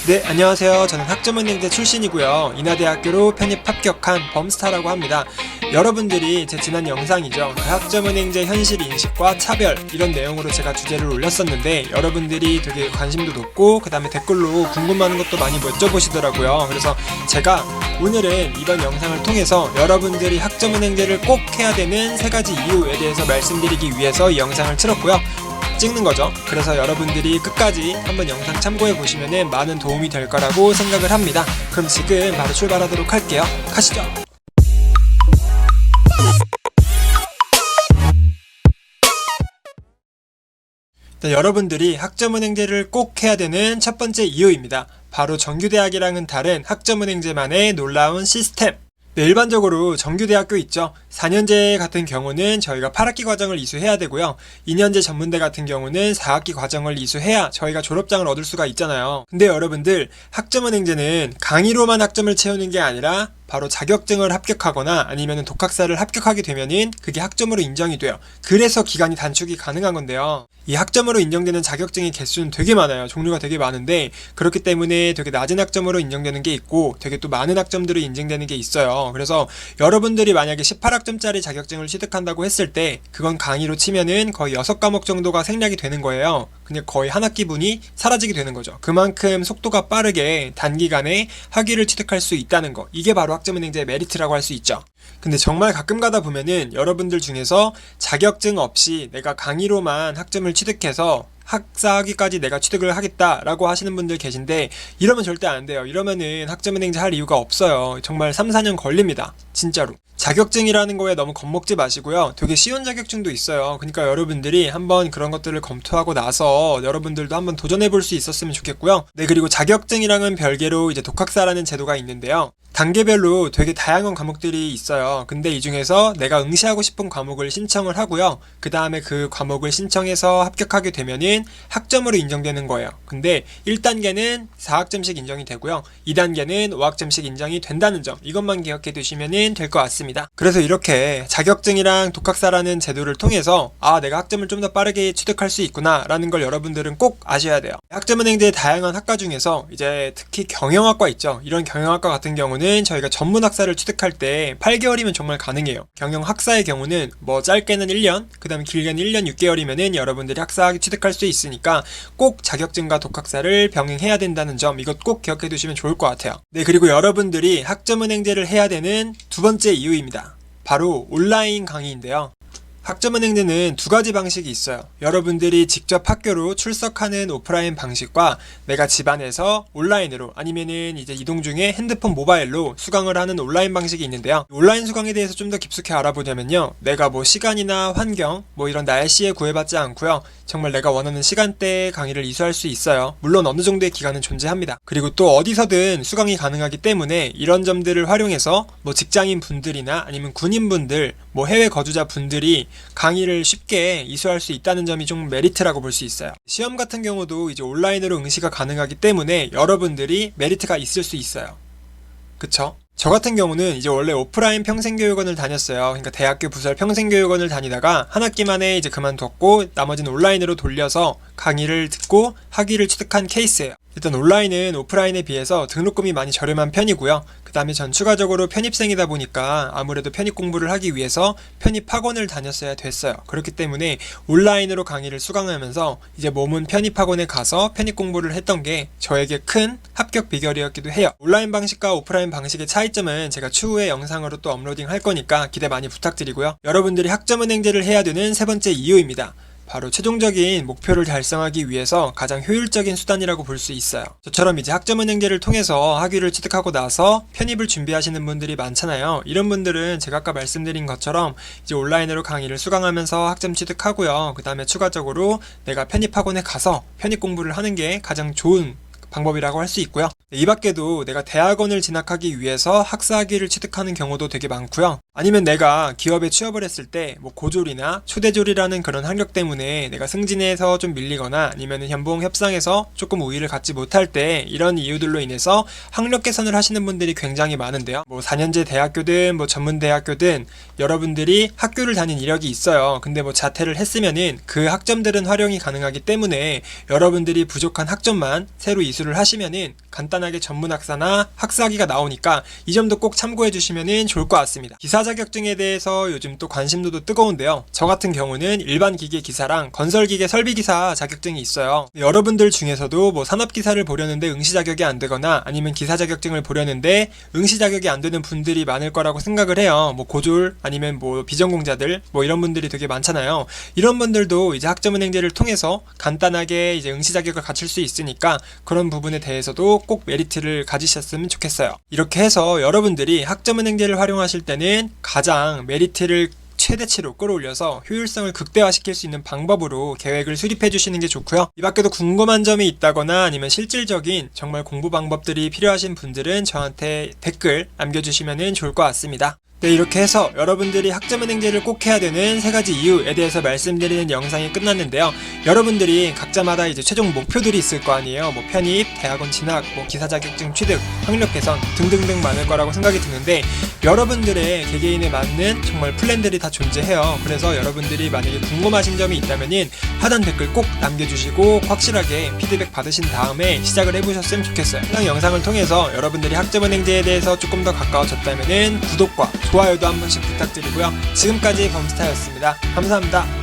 네, 안녕하세요. 저는 학점은행제 출신이고요. 인하대학교로 편입 합격한 범스타라고 합니다. 여러분들이 제 지난 영상이죠. 그 학점은행제 현실 인식과 차별 이런 내용으로 제가 주제를 올렸었는데 여러분들이 되게 관심도 높고 그 다음에 댓글로 궁금한 것도 많이 여쭤보시더라고요. 그래서 제가 오늘은 이번 영상을 통해서 여러분들이 학점은행제를 꼭 해야 되는 3가지 이유에 대해서 말씀드리기 위해서 이 영상을 틀었고요. 찍는 거죠. 그래서 여러분들이 끝까지 한번 영상 참고해 보시면 많은 도움이 될 거라고 생각을 합니다. 그럼 지금 바로 출발하도록 할게요. 가시죠. 여러분들이 학점은행제를 꼭 해야 되는 첫 번째 이유입니다. 바로 정규대학이랑은 다른 학점은행제만의 놀라운 시스템. 네, 일반적으로 정규대학교 있죠. 4년제 같은 경우는 저희가 8학기 과정을 이수해야 되고요. 2년제 전문대 같은 경우는 4학기 과정을 이수해야 저희가 졸업장을 얻을 수가 있잖아요. 근데 여러분들 학점은행제는 강의로만 학점을 채우는 게 아니라 바로 자격증을 합격하거나 아니면 독학사를 합격하게 되면은 그게 학점으로 인정이 돼요. 그래서 기간이 단축이 가능한 건데요. 이 학점으로 인정되는 자격증의 개수는 되게 많아요. 종류가 되게 많은데 그렇기 때문에 되게 낮은 학점으로 인정되는 게 있고 되게 또 많은 학점들이 인정되는 게 있어요. 그래서 여러분들이 만약에 18학점짜리 자격증을 취득한다고 했을 때 그건 강의로 치면은 거의 6과목 정도가 생략이 되는 거예요. 그냥 거의 한 학기분이 사라지게 되는 거죠. 그만큼 속도가 빠르게 단기간에 학위를 취득할 수 있다는 거. 이게 바로 학점은행제의 메리트라고 할 수 있죠. 근데 정말 가끔 가다 보면은 여러분들 중에서 자격증 없이 내가 강의로만 학점을 취득해서 학사 학위까지 내가 취득을 하겠다라고 하시는 분들 계신데 이러면 절대 안 돼요. 이러면은 학점은행제 할 이유가 없어요. 정말 3-4년 걸립니다. 진짜로. 자격증이라는 거에 너무 겁먹지 마시고요. 되게 쉬운 자격증도 있어요. 그러니까 여러분들이 한번 그런 것들을 검토하고 나서 여러분들도 한번 도전해볼 수 있었으면 좋겠고요. 네, 그리고 자격증이랑은 별개로 이제 독학사라는 제도가 있는데요. 단계별로 되게 다양한 과목들이 있어요. 근데 이 중에서 내가 응시하고 싶은 과목을 신청을 하고요. 그 다음에 그 과목을 신청해서 합격하게 되면은 학점으로 인정되는 거예요. 근데 1단계는 4학점씩 인정이 되고요. 2단계는 5학점씩 인정이 된다는 점. 이것만 기억해 두시면 될 것 같습니다. 그래서 이렇게 자격증이랑 독학사라는 제도를 통해서 내가 학점을 좀 더 빠르게 취득할 수 있구나 라는 걸 여러분들은 꼭 아셔야 돼요. 학점은행제의 다양한 학과 중에서 이제 특히 경영학과 있죠. 이런 경영학과 같은 경우는 저희가 전문학사를 취득할 때 8개월이면 정말 가능해요. 경영학사의 경우는 뭐 짧게는 1년, 그 다음에 길게는 1년 6개월이면은 여러분들이 학사학위 취득할 수 있으니까 꼭 자격증과 독학사를 병행해야 된다는 점 이것 꼭 기억해 두시면 좋을 것 같아요. 네, 그리고 여러분들이 학점은행제를 해야 되는 두 번째 이유입니다. 바로 온라인 강의인데요. 학점은행제는 2가지 방식이 있어요. 여러분들이 직접 학교로 출석하는 오프라인 방식과 내가 집안에서 온라인으로 아니면은 이제 이동 중에 핸드폰 모바일로 수강을 하는 온라인 방식이 있는데요. 온라인 수강에 대해서 좀 더 깊숙이 알아보자면요. 내가 뭐 시간이나 환경, 뭐 이런 날씨에 구애받지 않고요. 정말 내가 원하는 시간대에 강의를 이수할 수 있어요. 물론 어느 정도의 기간은 존재합니다. 그리고 또 어디서든 수강이 가능하기 때문에 이런 점들을 활용해서 뭐 직장인 분들이나 아니면 군인분들, 뭐 해외 거주자 분들이 강의를 쉽게 이수할 수 있다는 점이 좀 메리트라고 볼 수 있어요. 시험 같은 경우도 이제 온라인으로 응시가 가능하기 때문에 여러분들이 메리트가 있을 수 있어요. 그쵸? 저 같은 경우는 이제 원래 오프라인 평생교육원을 다녔어요. 그러니까 대학교 부설 평생교육원을 다니다가 한 학기 만에 이제 그만뒀고 나머지는 온라인으로 돌려서 강의를 듣고 학위를 취득한 케이스예요. 일단 온라인은 오프라인에 비해서 등록금이 많이 저렴한 편이고요. 그 다음에 전 추가적으로 편입생이다 보니까 아무래도 편입 공부를 하기 위해서 편입학원을 다녔어야 됐어요. 그렇기 때문에 온라인으로 강의를 수강하면서 이제 몸은 편입학원에 가서 편입 공부를 했던 게 저에게 큰 합격 비결이었기도 해요. 온라인 방식과 오프라인 방식의 차이점은 제가 추후에 영상으로 또 업로딩 할 거니까 기대 많이 부탁드리고요. 여러분들이 학점은행제를 해야 되는 3번째 이유입니다. 바로 최종적인 목표를 달성하기 위해서 가장 효율적인 수단이라고 볼 수 있어요. 저처럼 이제 학점은행제를 통해서 학위를 취득하고 나서 편입을 준비하시는 분들이 많잖아요. 이런 분들은 제가 아까 말씀드린 것처럼 이제 온라인으로 강의를 수강하면서 학점 취득하고요. 그 다음에 추가적으로 내가 편입학원에 가서 편입 공부를 하는 게 가장 좋은 방법이라고 할 수 있고요. 이 밖에도 내가 대학원을 진학하기 위해서 학사학위를 취득하는 경우도 되게 많고요. 아니면 내가 기업에 취업을 했을 때 뭐 고졸이나 초대졸이라는 그런 학력 때문에 내가 승진해서 좀 밀리거나 아니면 연봉 협상에서 조금 우위를 갖지 못할 때 이런 이유들로 인해서 학력 개선을 하시는 분들이 굉장히 많은데요. 뭐 4년제 대학교든 뭐 전문대학교든 여러분들이 학교를 다닌 이력이 있어요. 근데 뭐 자퇴를 했으면은 그 학점들은 활용이 가능하기 때문에 여러분들이 부족한 학점만 새로 이수를 하시면은 간단하게 전문학사나 학사학위가 나오니까 이 점도 꼭 참고해 주시면 좋을 것 같습니다. 기사 자격증에 대해서 요즘 또 관심도도 뜨거운데요. 저 같은 경우는 일반 기계 기사랑 건설기계 설비기사 자격증이 있어요. 여러분들 중에서도 뭐 산업기사를 보려는데 응시 자격이 안 되거나 아니면 기사 자격증을 보려는데 응시 자격이 안 되는 분들이 많을 거라고 생각을 해요. 뭐 고졸 아니면 뭐 비전공자들 뭐 이런 분들이 되게 많잖아요. 이런 분들도 이제 학점은행제를 통해서 간단하게 이제 응시 자격을 갖출 수 있으니까 그런 부분에 대해서도 꼭 메리트를 가지셨으면 좋겠어요. 이렇게 해서 여러분들이 학점은행제를 활용하실 때는 가장 메리트를 최대치로 끌어올려서 효율성을 극대화시킬 수 있는 방법으로 계획을 수립해 주시는 게 좋고요. 이 밖에도 궁금한 점이 있다거나 아니면 실질적인 정말 공부 방법들이 필요하신 분들은 저한테 댓글 남겨주시면 좋을 것 같습니다. 네, 이렇게 해서 여러분들이 학점은행제를 꼭 해야 되는 3가지 이유에 대해서 말씀드리는 영상이 끝났는데요. 여러분들이 각자마다 이제 최종 목표들이 있을 거 아니에요. 뭐 편입, 대학원 진학, 뭐 기사 자격증 취득, 학력 개선 등등등 많을 거라고 생각이 드는데 여러분들의 개개인에 맞는 정말 플랜들이 다 존재해요. 그래서 여러분들이 만약에 궁금하신 점이 있다면은 하단 댓글 꼭 남겨주시고 확실하게 피드백 받으신 다음에 시작을 해보셨으면 좋겠어요. 해당 영상을 통해서 여러분들이 학점은행제에 대해서 조금 더 가까워졌다면은 구독과 좋아요도 한 번씩 부탁드리고요. 지금까지 범스타였습니다. 감사합니다.